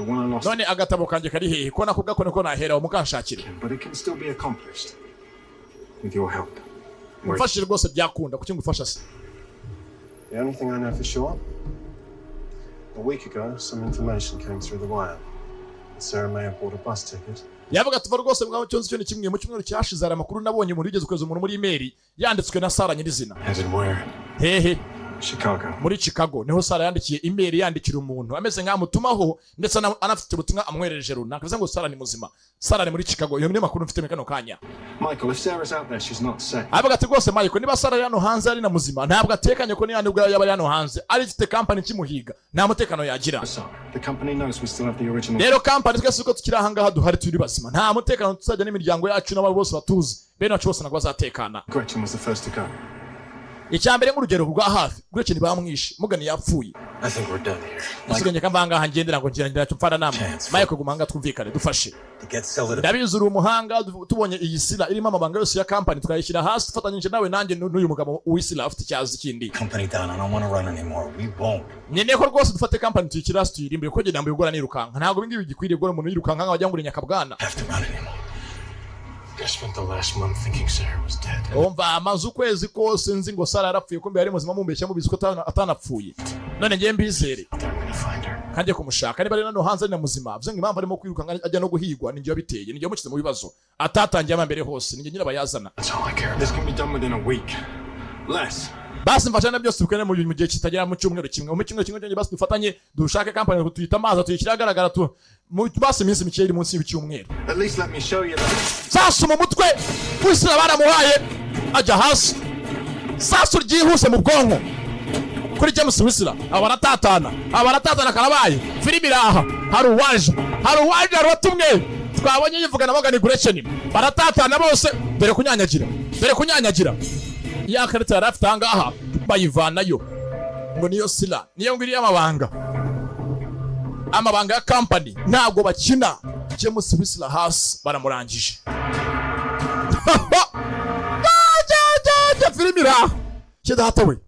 one I lost. None agatabo kanje kari hehe ko nakubwa ko niko nahera umukanshakire. But it can still be accomplished with your help. Mfashije rwose byakunda kuki ngufasha se. The only thing I know for sure, a week ago some information came through the wire. Sarah may have bought a bus ticket. Yavuga tuva rwose bwa cyonse cyo ni kimwe mu cyumweru cyashize ara makuru nabonye umuntu yigeze kweza umuntu muri email yanditswe na Sarah nyirizina. Hehe Chicago. Muri Chicago niho Sarah yandikiye email yandikira umuntu ameze nkamutumaho ndetse anafite ubutumwa amwerereje runaka bivuze ngo Sarah ni muzima. Sarah ni muri Chicago iyo ni makuru mfite mekano kanya. Michael, if Sarah's out there she's not safe. Avuga ati rwose Michael niba Sarah yano hanze ari na muzima ntabwo atekanye ko ni yandi ubwo yaba yano hanze ari ifite company kimuhiga nta mutekano yagira. The company knows we still have the original. Rero company twese uko tukiri ahanga duhari turi basima nta mutekano tuzajya n'imiryango yacu n'abo bose batuzi bene wacu bose nagwa zatekana. Gretchen was the first to go. Icyambere nk'urugero rwa hafi Gretchen bamwishe mugani yapfuye. I think we're done here. Siganye kambanga hangendera ngo ngira tumfana namwe. Michael gumanga twumvikane dufashe. Ndabizura umuhanga tubonye iyi sila irimo amabanga yose ya company twayishyira hasi tufatanyije nawe nanjye n'uyu mugabo uwisila afite cyazi kindi. Company down, I don't want to run anymore. We won't. Nyene ko rwose dufate company tuyikira hasi tuyirimbire ko genda mbigora nirukanka. Ntabwo bingi bigikwiriye gora umuntu yirukanka nk'abajya ngura nyakabwana. I spent the last month thinking Sarah was dead. Umva amazu kwezi kose nzi ngo Sarah yarapfuye ko mbe yari muzima mumbeshya mubizi ko atanapfuye. None ngiye mbizere. Kanje kumushaka niba ari nano hanze na muzima. Byo ngimamba arimo kwiruka ajya no guhigwa ningiye biteye. Ningiye mukize mu bibazo. Atatangiye amambere hose. Ningiye nyira bayazana. That's all I care. This can be done within a week. Less. Basi mfashana byose bukene mu gihe kitagera mu cyumweru kimwe. Mu cyumweru kimwe basi dufatanye dushake company tuyita amazi tuyikira agaragara tu. Basi iminsi mike iri munsi y'icyumweru. At least let me show you that. Sasu mu mutwe wisira baramuhaye ajya hasi. Sasu ryihuse mu bwonko. Kuri James Wisira abaratatana karabaye filimi iraha hari uwaje rotumwe twabonye yivugana bagani Gretchen baratatana bose dore kunyanyagira ya karita yarafite angaha bayivanayo ngo niyo sila niyo ngiri amabanga ya company ntago bakina James Wisira hasi baramurangije filimi iraha kidahatawe